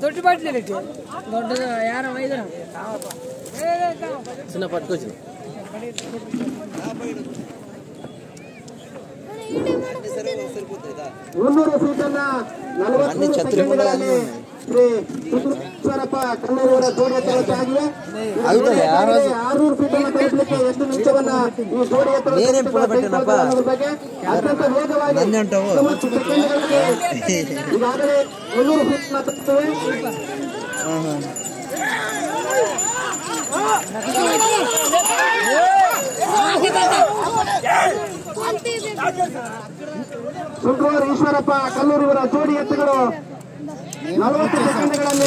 ದೊಡ್ಡ ಬಾಟ್ಲಿ ದೊಡ್ಡದು ಯಾರ ಒಯ್ದ್ರ ಚಿನ್ನ ಪಟ್ಕೋಚು ಮುನ್ನೂರು ಫೀಟನ್ನ 40 ಸೆಕೆಂಡ್ಗಳಲ್ಲಿ ಶ್ರೀ ಸುಂದರೇಶ್ವರಪ್ಪ ಕಣ್ಣೂರವರ ಜೋಡಿ ಎತ್ತರವಾಗಿವೆ. 600 ಫೀಟನ್ನು ತಲುಪಲಿಕ್ಕೆ ಎಷ್ಟು ನಿಮಿಷವನ್ನ ಈ ಜೋಡಿ ಎತ್ತರ ಬಗ್ಗೆ ಅತ್ಯಂತ ವೇಗವಾಗಿ 30 ಸೆಕೆಂಡ್ಗಳಿಗೆ ಈಗಾಗಲೇ 300 ಫೀಟ್ನ ತಲುಪಿವೆ. ಸುಂಕೂರು ಈಶ್ವರಪ್ಪ ಕಲ್ಲೂರಿವರ ಜೋಡಿ ಎತ್ತುಗಳು 40 ಸೆಕೆಂಡ್ಗಳಲ್ಲಿ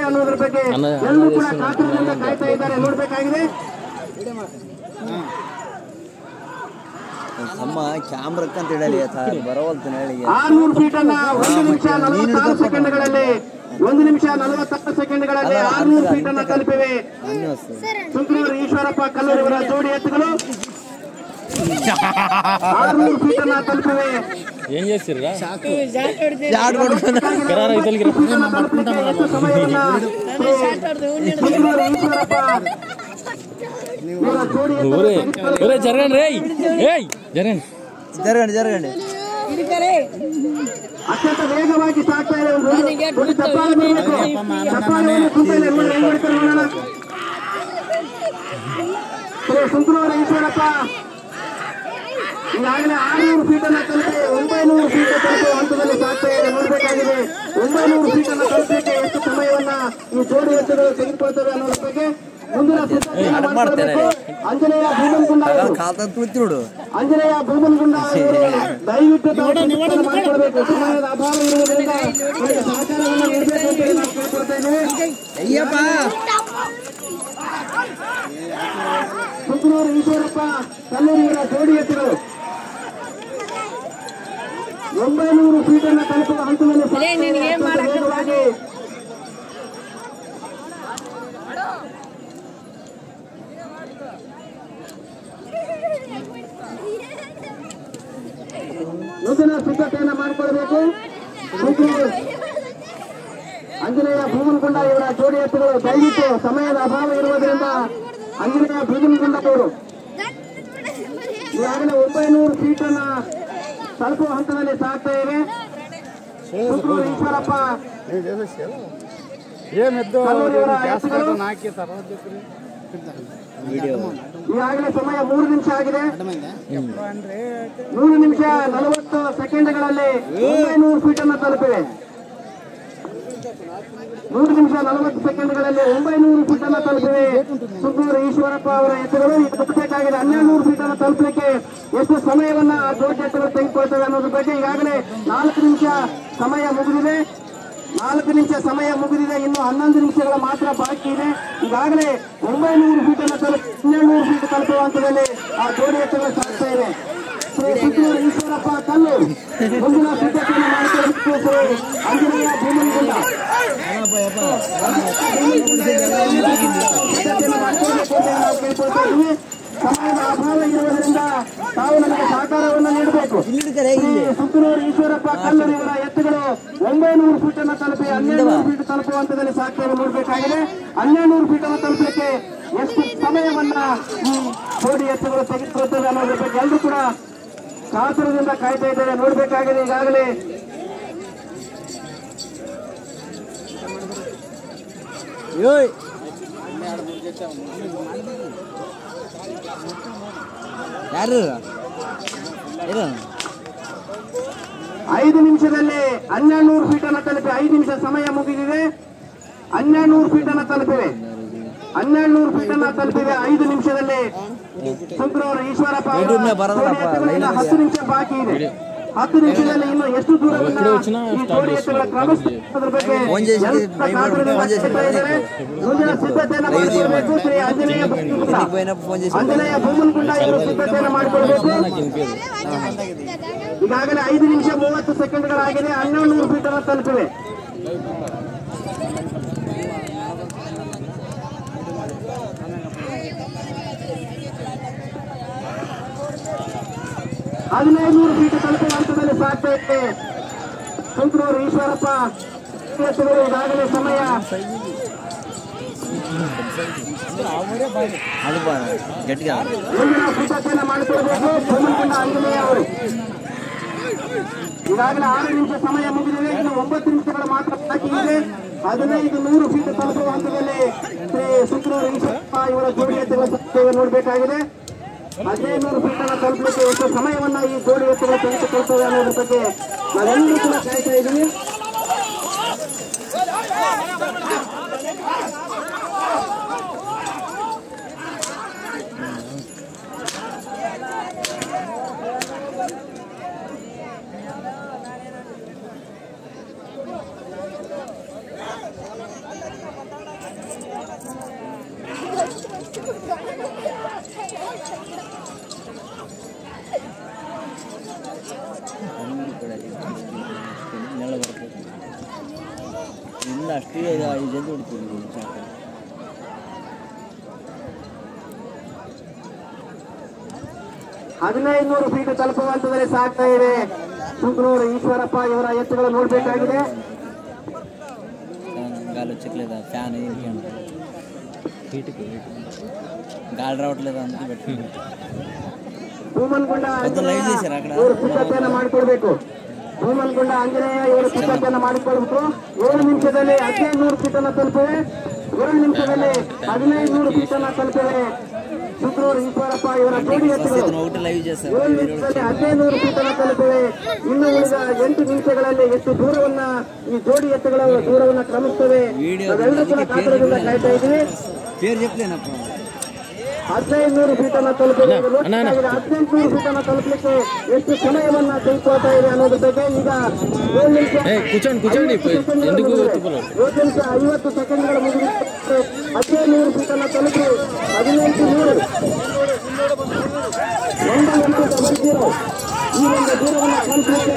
ಅನ್ನೋದ್ರ ಬಗ್ಗೆ ಎಲ್ಲರೂ ಕೂಡ ಕಾತರದಿಂದ ಕಾಯ್ತಾ ಇದ್ದಾರೆ, ನೋಡ್ಬೇಕಾಗಿದೆ. ನಮ್ಮ ಕ್ಯಾಮ್ರಕ್ಕೆ ಅಂತ ಹೇಳಿ ಬರವಲ್ತಾನೆ 600 ಫೀಟನ್ನ 1 ನಿಮಿಷ 46 ಸೆಕೆಂಡ್ಗಳಲ್ಲಿ 1 ನಿಮಿಷ 46 ಸೆಕೆಂಡ್ಗಳಲ್ಲಿ 600 ಫೀಟನ್ನ ತಲುಪಿವೆ. ಸುಂಕೂರು ಈಶ್ವರಪ್ಪ ಕಲ್ಲೂರಿವರ ಜೋಡಿ ಎತ್ತುಗಳು 600 ಫೀಟನ್ನ ತಲುಪಿವೆ. ಏನ್ చేసిర్రా జరగండి ಅತ್ಯಂತ ವೇಗವಾಗಿ ಸಾಗ್ತಾ ಇದೆ. ಸುಂಕೂರು ಈಶ್ವರಪ್ಪ ಈಗಾಗಲೇ 600 ಫೀಟನ್ನ ತಲುಪಿ 900 ಫೀಟ್ ತಲುಪುವ ಹಂತದಲ್ಲಿ ಸಾಗ್ತಾ ಇದೆ, ನೋಡಬೇಕಾಗಿದೆ. 900 ಫೀಟನ್ನ ತಲುಪಲಿಕ್ಕೆ ಎಷ್ಟು ಸಮಯವನ್ನ ಈ ಜೋಡಿ ಎತ್ತುಗಳು ತೆಗೆದುಕೊಳ್ತವೆ ಅನ್ನೋದ್ರ ಬಗ್ಗೆ ಮುಂದಿನ ಆಂಜನೇಯ ಭೂಮನ್ಗುಂಡ ದಯವಿಟ್ಟು ಮಾಡಿಕೊಳ್ಬೇಕು. ಸಮಯದ ಅಭಾವ ಇರುವುದರಿಂದ ಸಹಕಾರವನ್ನು ನೀಡಬೇಕು ಅಂತ ಹೇಳಿ ನಾವು ಕೇಳ್ಕೊಳ್ತಾ ಇದ್ದೇವೆ. ಸುಂಕೂರು ಈಶ್ವರಪ್ಪ ಕಲ್ಲೂರಿವರ ಜೋಡಿ ಎತ್ತುಗಳು 900 ಫೀಟನ್ನು ತಲುಪುವ ಹಂತದಲ್ಲಿ ನೂತನ ಸಿದ್ಧತೆಯನ್ನು ಮಾಡಿಕೊಳ್ಬೇಕು. ಆಂಜನೇಯ ಭೂಮನ್ಗುಂಡ ಇವರ ಜೋಡಿ ಎತ್ತುಗಳು ದಯವಿಟ್ಟು ಸಮಯದ ಅಭಾವ ಇರುವುದರಿಂದ ಆಂಜನೇಯ ಭೂಮನ್ಗುಂಡ ಅವರು ಈಗಾಗಲೇ 900 ಫೀಟನ್ನ ತಲುಪುವ ಹಂತದಲ್ಲಿ ಸಾಗ್ತಾ ಇವೆ. ಸುಂಕೂರು ಈಶ್ವರಪ್ಪ ಈಗಾಗಲೇ ಸಮಯ 3 ನಿಮಿಷ ಆಗಿದೆ. 3 ನಿಮಿಷ 40 ಸೆಕೆಂಡ್ಗಳಲ್ಲಿ 900 ಫೀಟನ್ನು ತಲುಪಿವೆ. 3 ನಿಮಿಷ 40 ಸೆಕೆಂಡ್ಗಳಲ್ಲಿ 900 ಫೀಟನ್ನು ತಲುಪಿವೆ. ಸುಂಕೂರು ಈಶ್ವರಪ್ಪ ಅವರ ಎತ್ತುಗಳು ತಲುಪಬೇಕಾಗಿದೆ. 1200 ಫೀಟನ್ನು ತಲುಪಲಿಕ್ಕೆ ಎಷ್ಟು ಸಮಯವನ್ನ ಜೋಡಿ ಎತ್ತುಗಳು ತೆಗೆದುಕೊಳ್ತವೆ ಅನ್ನೋದ್ರ ಬಗ್ಗೆ ಈಗಾಗಲೇ 4 ನಿಮಿಷ ಸಮಯ ಮುಗಿದಿದೆ. 4 ನಿಮಿಷ ಸಮಯ ಮುಗಿದಿದೆ. ಇನ್ನು 11 ನಿಮಿಷಗಳ ಮಾತ್ರ ಬಾಕಿ ಇದೆ. ಈಗಾಗಲೇ 900 ಫೀಟನ್ನು 1200 ಫೀಟ್ ತಲುಪುವ ಹಂತದಲ್ಲಿ ಆ ಜೋಡಿ ಎತ್ತುಗಳು ಸಾಗ್ತಾ ಇದೆ. ಸುಂಕೂರು ಈಶ್ವರಪ್ಪ ಕಲ್ಲು ಮುಂದಿನ ಸಿದ್ಧತೆಯನ್ನು ಮಾಡಿಕೊಳ್ಳಬೇಕು. ಆಂಜನೇಯ ಭೂಮನ್ಗುಂಡ ಸಿದ್ಧತೆಯನ್ನು ಮಾಡಿಕೊಳ್ಳಬೇಕು ಅಂತ ನಾವು ಕೇಳ್ಕೊಳ್ತಾ ಇದ್ದೀವಿ. ಸಮಯದ ಅಭಾವ ಇರುವುದರಿಂದ ತಾವು ನಮಗೆ ಸಹಕಾರವನ್ನು ನೀಡಬೇಕು. ಸುಂಕೂರು ಈಶ್ವರಪ್ಪ ಕಲ್ಲೂರಿವರ ಎತ್ತುಗಳು 900 ಫೀಟನ್ನು ತಲುಪಿ 1200 ಫೀಟ್ ತಲುಪುವ ಹಂತದಲ್ಲಿ ಸಾಕ್ತೇವೆ, ನೋಡಬೇಕಾಗಿದೆ. 1200 ಫೀಟನ್ನು ತಲುಪಲಿಕ್ಕೆ ಎಷ್ಟು ಸಮಯವನ್ನ ಈ ಜೋಡಿ ಎತ್ತುಗಳು ತೆಗೆದುಕೊಳ್ತೇವೆ ಅನ್ನೋದ್ರ ಬಗ್ಗೆ ಎಲ್ಲರೂ ಕೂಡ ಕಾತರದಿಂದ ಕಾಯ್ತಾ ಇದ್ದೇವೆ, ನೋಡಬೇಕಾಗಿದೆ. ಈಗಾಗಲೇ ಯಾರು 5 ನಿಮಿಷದಲ್ಲಿ 1200 ಫೀಟನ್ನು ತಲುಪಿ 5 ನಿಮಿಷ ಸಮಯ ಮುಗಿದಿದೆ. 1200 ಫೀಟನ್ನು ತಲುಪಿವೆ. 1200 ಫೀಟನ್ನು ತಲುಪಿವೆ 5 ನಿಮಿಷದಲ್ಲಿ. ಸುಂಕೂರು ಈಶ್ವರಪ್ಪ 10 ನಿಮಿಷ ಬಾಕಿ ಇದೆ. 10 ನಿಮಿಷದಲ್ಲಿ ಇನ್ನು ಎಷ್ಟು ದೂರವನ್ನು ಈ ಜೋಡಿ ಎತ್ತುಗಳ ಕ್ರಮಿಸುವುದರ ಬಗ್ಗೆ ಮುಂದಿನ ಸಿದ್ಧತೆಯನ್ನು ಮಾಡಿಕೊಳ್ಳಬೇಕು. ಶ್ರೀ ಆಂಜನೇಯ ಭೂಮನ್ಗುಂಡ ಇವರು ಸಿದ್ಧತೆಯನ್ನು ಮಾಡಿಕೊಳ್ಳಬೇಕು. ಈಗಾಗಲೇ 5 ನಿಮಿಷ 30 ಸೆಕೆಂಡ್ಗಳಾಗಿದೆ. 1200 ಫೀಟನ್ನು ತಲುಪಿವೆ. 1500 ಫೀಟ್ ತಲುಪುವ ಹಂತದಲ್ಲಿ ಸಾಗ್ತಾ ಇದೆ. ಸುಂಕನೂರು ಈಶ್ವರಪ್ಪ ಎತ್ತುಗಳು ಈಗಾಗಲೇ ಸಮಯ ಮುಂದಿನ ಸಿದ್ಧತೆಯನ್ನು ಮಾಡಿಕೊಡಬೇಕು. ಭೂಮನಗುಂಡ ಆಂಜನೇಯ ಅವರು ಈಗಾಗಲೇ 6 ನಿಮಿಷ ಸಮಯ ಮುಗಿದಿದೆ. ಇನ್ನು 9 ನಿಮಿಷಗಳ ಮಾತ್ರ ಬಾಕಿ ಇದೆ. 1500 ಫೀಟ್ ತಲುಪುವ ಹಂತದಲ್ಲಿ ಶ್ರೀ ಸುಂಕನೂರು ಈಶ್ವರಪ್ಪ ಇವರ ಜೋಡಿ ಎತ್ತುಗಳ ಸಂಖ್ಯೆ ನೋಡಬೇಕಾಗಿದೆ. 1500 ಫೀಟ್ ಅನ್ನು ತಲುಪಲಿಕ್ಕೆ ಎಷ್ಟು ಸಮಯವನ್ನ ಈ ಜೋಡಿ ಎತ್ತುಗಳು ತೆಗೆದುಕೊಳ್ತವೆ ಅನ್ನೋದ್ರ ಬಗ್ಗೆ ನಾವೆಲ್ಲರೂ ಕೂಡ ಕಾಯ್ತಾ ಇದ್ದೀವಿ. ಅಷ್ಟೇ ಜಲ್ದಿ ಹೊಡ್ತೀವಿ. 1500 ಫೀಟ್ ತಲುಪುವಂತದಲ್ಲಿ ಸಾಗ್ತಾ ಇದೆ. ಸುಂಕನೂರು ಈಶ್ವರಪ್ಪ ಇವರ ಎತ್ತುಗಳು ನೋಡಬೇಕಾಗಿದೆ. గాలి వచ్చట్లేదా ఫ్యాన్ హీట్కి గాలి రావట్లేదా అందుకే పెట్టుకుంటాం. ಭೂಮನಗುಂಡ ಇವರು ಸಿದ್ಧತೆಯನ್ನು ಮಾಡಿಕೊಡ್ಬೇಕು. ಭೂಮನಗುಂಡ ಆಂಜನೇಯ ಇವರು ಸಿದ್ಧತೆಯನ್ನು ಮಾಡಿಕೊಳ್ಬೇಕು. 7 ನಿಮಿಷದಲ್ಲಿ 1500 ಫೀಟ್ ಅನ್ನು ತಲುಪಿವೆ. 2 ನಿಮಿಷದಲ್ಲಿ 1500 ಫೀಟ್ ಅನ್ನು ತಲುಪಿವೆ. ಸುಂಕನೂರು ಈಶ್ವರಪ್ಪ ಇವರ ಜೋಡಿ ಎತ್ತುಗಳು 7 ನಿಮಿಷದಲ್ಲಿ 1500 ಫೀಟ್ ಅನ್ನು ತಲುಪಿವೆ. ಇನ್ನು ಉಳಿದ 8 ನಿಮಿಷಗಳಲ್ಲಿ ಎಷ್ಟು ದೂರವನ್ನ ಈ ಜೋಡಿ ಎತ್ತುಗಳ ದೂರವನ್ನ ಕ್ರಮಿಸುತ್ತವೆ ನಾವೆಲ್ಲರೂ ಕೂಡ ಕಾತರದಿಂದ ಕಾಯ್ತಾ ಇದ್ದೀವಿ. 1500 ಫೀಟ್ ಅನ್ನು ತಲುಪಿದೆ. 1800 ಫೀಟ್ ಅನ್ನು ತಲುಪಲಿಕ್ಕೆ ಎಷ್ಟು ಸಮಯವನ್ನ ತೆಗೆದುಕೊಳ್ತಾ ಇದೆ ಅನ್ನೋದ್ರ ಬಗ್ಗೆ ಈಗ 7 ನಿಮಿಷ 50 ಸೆಕೆಂಡ್ಗಳು ಮುಗಿದ 1500 ಫೀಟ್ ಅನ್ನು ತಲುಪಿ 1800 ಈ ಒಂದು ದೂರವನ್ನು ತಲುಪಲಿಕ್ಕೆ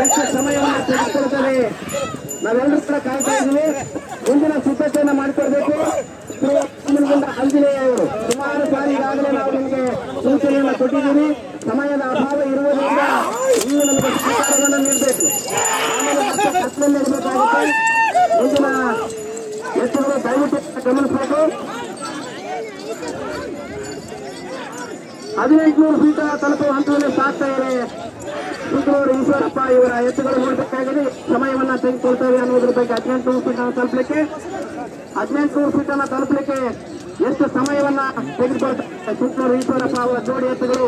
ಎಷ್ಟು ಸಮಯವನ್ನು ತೆಗೆದುಕೊಳ್ತದೆ ನಾವೆಲ್ಲರೂ ಕೂಡ ಕಾಯ್ತಾ ಇದ್ದೀವಿ. ಮುಂದಿನ ಸಿದ್ಧತೆಯನ್ನು ಮಾಡಿಕೊಳ್ಬೇಕು. ಭೂಮನಗುಂಡ ಆಂಜನೇಯ ಅವರು ಸುಮಾರು ಸಾರಿ ಈಗಾಗಲೇ ನಾವು ನಿಮಗೆ ಸೂಚನೆಯನ್ನು ಕೊಟ್ಟಿದ್ದೀವಿ. ಸಮಯದ ಅಭಾವ ಇರುವುದರಿಂದ ನೀವು ನಮಗೆ ಸಹಕಾರವನ್ನು ನೀಡಬೇಕು. ನೀಡಬೇಕಾಗುತ್ತೆ. ಮುಂದಿನ ಎತ್ತುಗಳು ದಯವಿಟ್ಟು ಗಮನಿಸಬೇಕು. 1800 ಫೀಟ್ ತಲುಪುವ ಹಂತದಲ್ಲಿ ಸಾಗ್ತಾ ಇದೆ. ಸುಂಕನೂರು ಈಶ್ವರಪ್ಪ ಇವರ ಎತ್ತುಗಳು ನೋಡಬೇಕಾಗಿದೆ. ಸಮಯವನ್ನ ತೆಗೆದುಕೊಳ್ತೇವೆ ಅನ್ನೋದ್ರ ಬಗ್ಗೆ 1800 ಫೀಟ್ ಅನ್ನು ತಲುಪಲಿಕ್ಕೆ 1800 ಫೀಟ್ ಅನ್ನು ತಲುಪಲಿಕ್ಕೆ ಎಷ್ಟು ಸಮಯವನ್ನ ತೆಗೆದುಕೊಳ್ತಾರೆ ಸುಂಕನೂರು ಈಶ್ವರಪ್ಪ ಅವರ ಜೋಡಿ ಎತ್ತುಗಳು.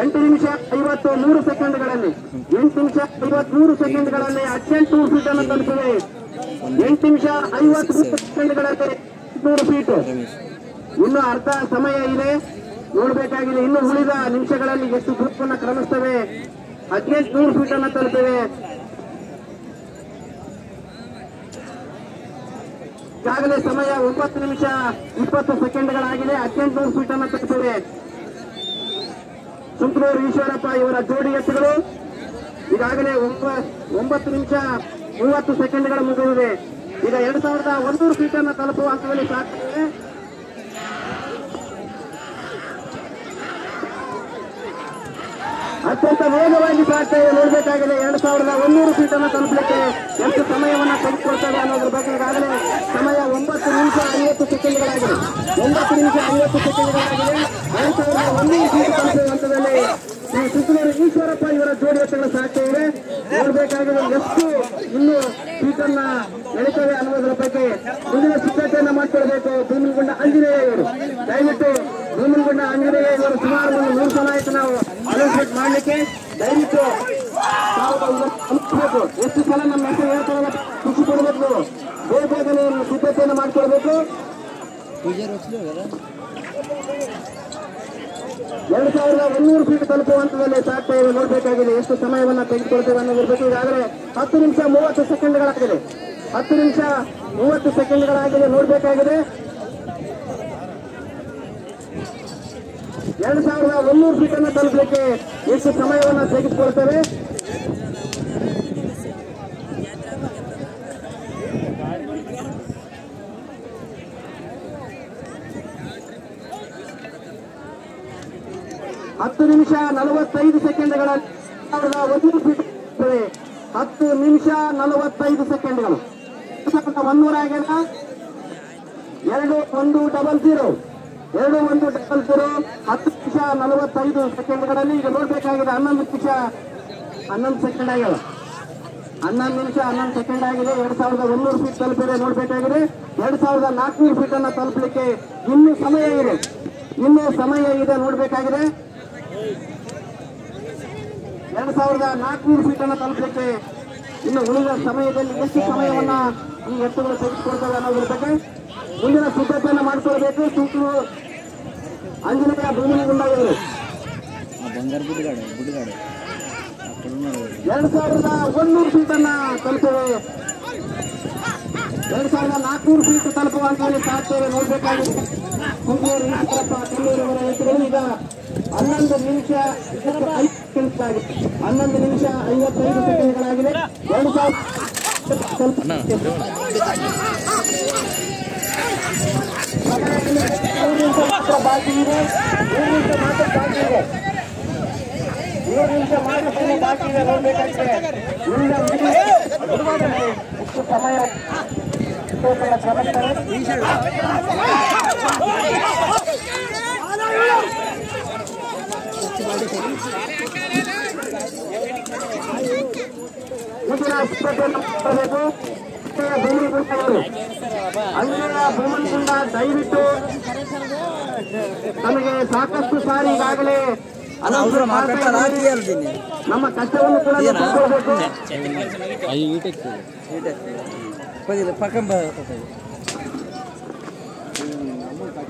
ಎಂಟು ನಿಮಿಷ 53 ಸೆಕೆಂಡ್ಗಳಲ್ಲಿ 1800 ಫೀಟ್ ಅನ್ನು ತಲುಪಿದೆ. 8 ನಿಮಿಷ 53 ಸೆಕೆಂಡ್ಗಳಲ್ಲಿ 800 ಫೀಟ್. ಇನ್ನು ಅರ್ಧ ಸಮಯ ಇದೆ ನೋಡಬೇಕಾಗಿದೆ. ಇನ್ನು ಉಳಿದ ನಿಮಿಷಗಳಲ್ಲಿ ಎಷ್ಟು ದೂರವನ್ನು ಕ್ರಮಿಸ್ತವೆ. 1800 ಫೀಟ್ ಅನ್ನು ತಲುಪಿವೆ. ಈಗಾಗಲೇ ಸಮಯ 9 ನಿಮಿಷ 20 ಸೆಕೆಂಡ್ಗಳಾಗಿದೆ. 1800 ಫೀಟ್ ಅನ್ನು ತಲುಪಿವೆ. ಸುಂಕನೂರು ಈಶ್ವರಪ್ಪ ಇವರ ಜೋಡಿ ಎತ್ತುಗಳು ಈಗಾಗಲೇ 9 ನಿಮಿಷ 30 ಸೆಕೆಂಡ್ಗಳು ಮುಗಿದಿದೆ. ಈಗ 2100 ಫೀಟ್ ಅನ್ನು ತಲುಪುವ ಹಂತದಲ್ಲಿ ಸಾಗ್ತದೆ. ಅತ್ಯಂತ ವೇಗವಾಗಿ ಸಾಗ್ತಾ ಇದೆ ನೋಡಬೇಕಾಗಿದೆ. 2100 ಫೀಟ್ ಅನ್ನು ತಲುಪಲಿಕ್ಕೆ ಎಷ್ಟು ಸಮಯವನ್ನು ತೆಗೆದುಕೊಳ್ತದೆ ಅನ್ನೋದ್ರ ಬಗ್ಗೆ ಈಗಾಗಲೇ ಸಮಯ 9 ನಿಮಿಷ 50 ಸೆಕೆಂಡ್ಗಳಾಗಿದೆ. 9 ನಿಮಿಷ 50 ಸೆಕೆಂಡ್ಗಳಾಗಿದೆ. 2100 ಫೀಟ್ ತಲುಪುವ ಹಂತದಲ್ಲಿ ಶ್ರೀ ಸುಂಕನೂರು ಈಶ್ವರಪ್ಪ ಇವರ ಜೋಡಿ ಎತ್ತುಗಳು ಸಾಗ್ತಾ ಇದೆ ನೋಡಬೇಕಾಗಿದೆ. ಎಷ್ಟು ಇನ್ನು ಫೀಟ್ ಅನ್ನ ಎಳಿತವೆ ಅನ್ನೋದ್ರ ಬಗ್ಗೆ ಮುಂದಿನ ಸಿದ್ಧತೆಯನ್ನ ಮಾಡಿಕೊಳ್ಬೇಕು. ಭೂಮನಗುಂಡ ಆಂಜನೇಯ ಇವರು ದಯವಿಟ್ಟು ಭೂಮನಗುಂಡ ಆಂಜನೇಯ ಇವರು ಸುಮಾರು 100 ಸಲ ಆಯ್ತು ನಾವು ಅನೌನ್ಸ್ಮೆಂಟ್ ಮಾಡಲಿಕ್ಕೆ. ದಯವಿಟ್ಟು ಎಷ್ಟು ಸಲ ನಮ್ಮ ಹೆಸರು ಹೇಳ್ತಾರಲ್ಲ ಖುಷಿ ಕೊಡಬೇಕು. ಬೇಗನೆ ಸಿದ್ಧತೆಯನ್ನು ಮಾಡಿಕೊಳ್ಬೇಕು. 2100 ಫೀಟ್ ತಲುಪುವ ಹಂತದಲ್ಲಿ ಸಾಗ್ತಾ ಇದೆ ನೋಡಬೇಕಾಗಿದೆ. ಎಷ್ಟು ಸಮಯವನ್ನ ತೆಗೆದುಕೊಳ್ತೇವೆ ಅನ್ನೋದ್ರ ಬಗ್ಗೆ ಈಗಾಗಲೇ 10 ನಿಮಿಷ 30 ಸೆಕೆಂಡ್ಗಳಾಗಿದೆ. 10 ನಿಮಿಷ 30 ಸೆಕೆಂಡ್ಗಳಾಗಿದೆ ನೋಡಬೇಕಾಗಿದೆ. 2100 ಫೀಟ್ ಅನ್ನು ತಲುಪಲಿಕ್ಕೆ ಎಷ್ಟು ಸಮಯವನ್ನ ತೆಗೆದುಕೊಳ್ತೇವೆ. ನಿಮಿಷ 45 ಸೆಕೆಂಡ್ಗಳಲ್ಲಿ 100 ಫೀಟ್ 10 ನಿಮಿಷ 45 ಸೆಕೆಂಡ್ಗಳು 100 ಆಗ್ಯದ 2-1-0 2-1-0 10 ನಿಮಿಷ 45 ಸೆಕೆಂಡ್ಗಳಲ್ಲಿ ಈಗ ನೋಡ್ಬೇಕಾಗಿದೆ 11 ನಿಮಿಷ 11 ಸೆಕೆಂಡ್ ಆಗ್ಯದ 11 ನಿಮಿಷ 11 ಸೆಕೆಂಡ್ ಆಗಿದೆ 2100 ಫೀಟ್ ತಲುಪಿದೆ ನೋಡ್ಬೇಕಾಗಿದೆ 2400 ಫೀಟ್ ಅನ್ನ ತಲುಪಲಿಕ್ಕೆ ಇನ್ನೂ ಸಮಯ ಇದೆ ನೋಡ್ಬೇಕಾಗಿದೆ 2400 ಫೀಟ್ ಅನ್ನ ತಲುಪಲಿಕ್ಕೆ ಇನ್ನು ಉಳಿದ ಸಮಯದಲ್ಲಿ ಎಷ್ಟು ಸಮಯವನ್ನ ಈ ಎತ್ತುಗಳು ತೆಗೆದುಕೊಳ್ತವೆ ಅನ್ನೋದ್ರ ಬಗ್ಗೆ ಮುಂದಿನ ಸಿದ್ಧತೆಯನ್ನು ಮಾಡಿಕೊಳ್ಬೇಕು. ಸೂಕ್ಷ್ಮ ಆಂಜನೇಯ ಭೂಮಿಗುಂಡಾಗಿದ್ದಾರೆ 2100 ಫೀಟ್ ಅನ್ನ ತಲುಪಿವೆ 2400 ಫೀಟ್ ತಲುಪುವಂತ ಸಾಧ್ಯವೇ ನೋಡ್ಬೇಕಾಗಿದೆ. ಕುಂದೂರು ಈಶ್ವರಪ್ಪ ಕಲ್ಲೂರಿವರ ಎತ್ತುಗಳು ಈಗ 11 ನಿಮಿಷ 55 ಸೆಕೆಂಡ್ಗಳಾಗಿದೆ 2000 ಬಾಕಿ ಇದೆ 3 ನಿಮಿಷ ಮಾತ್ರ ಬಾಕಿ ಇದೆ ನೋಡ್ಬೇಕಾಗಿದೆ ಎಷ್ಟು ಸಮಯ ಭೂಮನ್ಗುಂಡ ದಯವಿಟ್ಟು ನಮಗೆ ಸಾಕಷ್ಟು ಸಾರಿ ಈಗಾಗಲೇ ನಮ್ಮ ಕಷ್ಟವನ್ನು ಕೂಡ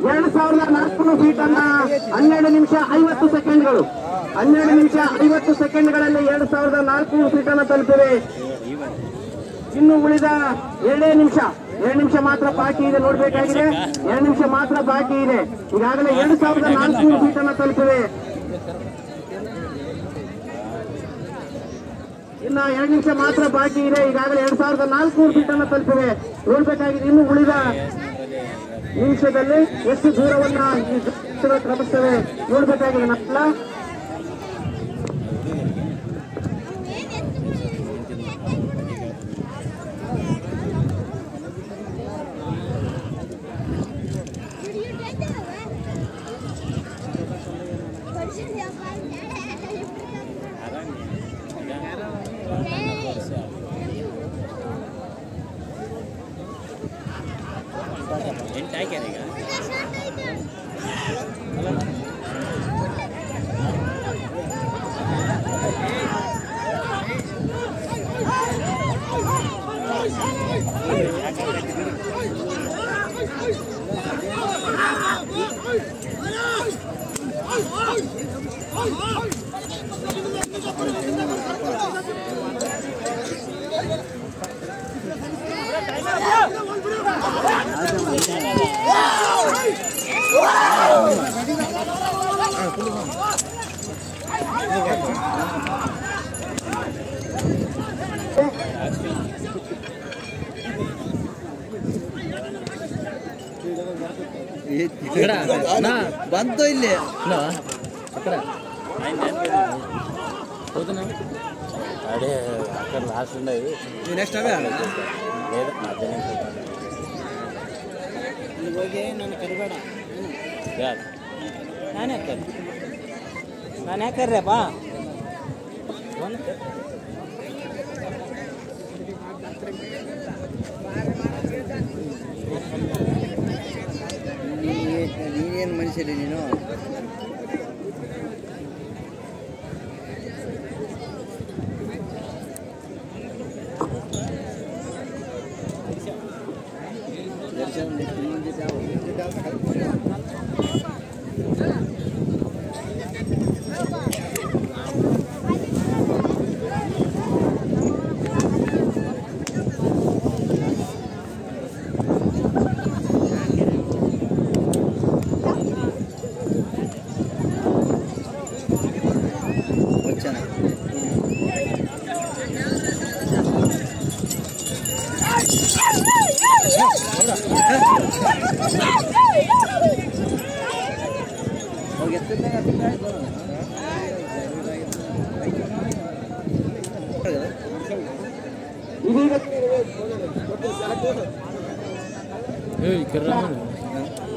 2400 ಫೀಟ್ ಅನ್ನ 12 ನಿಮಿಷ 50 ಸೆಕೆಂಡ್ಗಳು 12 ನಿಮಿಷ 50 ಸೆಕೆಂಡ್ಗಳಲ್ಲಿ 2400 ಫೀಟ್ ಅನ್ನು ತಲುಪಿವೆ. ಇನ್ನು ಉಳಿದ 2 ನಿಮಿಷ ಮಾತ್ರ ಬಾಕಿ ಇದೆ ನೋಡ್ಬೇಕಾಗಿದೆ 2 ನಿಮಿಷ ಮಾತ್ರ ಬಾಕಿ ಇದೆ ಈಗಾಗಲೇ 2400 ಫೀಟ್ ಅನ್ನು ತಲುಪಿವೆ. ಇನ್ನ 2 ನಿಮಿಷ ಮಾತ್ರ ಬಾಕಿ ಇದೆ ಈಗಾಗಲೇ 2400 ಫೀಟ್ ಅನ್ನು ತಲುಪಿವೆ ನೋಡ್ಬೇಕಾಗಿದೆ. ಇನ್ನು ಉಳಿದ ನಿಮಿಷದಲ್ಲಿ ಎಷ್ಟು ದೂರವನ್ನ ಕ್ರಮಿಸ್ತವೆ ನೋಡ್ಬೇಕಾಗಿದೆ ನಲ್ಲ ಬಂತು ಇಲ್ಲಿ లాస్ట్ ఉండేది నెక్స్ట్ అవే లేదు ಹೋಗಿ ನಾನು ಕರಿಬೇಡ ನಾನೇ ಕರ್ರಪ್ಪ ನೀನೇನು ಮನುಷ್ಯರಿ ನೀನು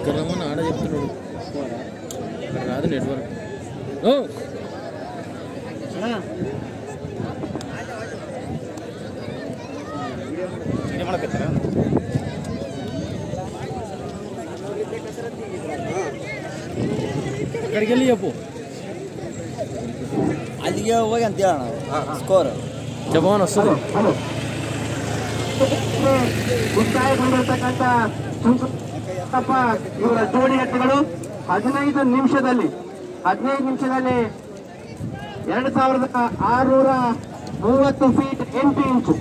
కిర్రమ్మని ఆడ చెప్తున్నాడు రాదు నెట్వర్క్ అక్కడికి వెళ్ళి చెప్పు ಅಲ್ಲಿಗೆ ಹೋಗಿ ಅಂತ ಹೇಳೋಣ ಸ್ಕೋರ್ ಜಪಾನ್ ವస్తుంది ಮುಕ್ತಾಯಗೊಂಡಿರ್ತಕ್ಕಂಥ ಇವರ ಜೋಡಿ ಎತ್ತುಗಳು 15 ನಿಮಿಷದಲ್ಲಿ 2630 ಫೀಟ್ 8 ಇಂಚು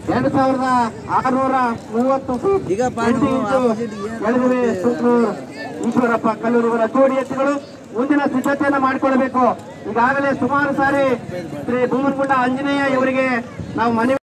2630 ಫೀಟ್ ಈಗ 8 ಇಂಚು ಎಳೆದಿವೆ ಸುತ್ತೂರು ಈಶ್ವರಪ್ಪ ಕಲ್ಲೂರು ಇವರ ಜೋಡಿ ಎತ್ತುಗಳು ಮುಂದಿನ ಸಿದ್ಧತೆಯನ್ನು ಮಾಡಿಕೊಳ್ಳಬೇಕು. ಈಗಾಗಲೇ ಸುಮಾರು ಸಾರಿ ಶ್ರೀ ಭೂಮನಗುಂಡ ಆಂಜನೇಯ ಇವರಿಗೆ ನಾವು ಮನವಿ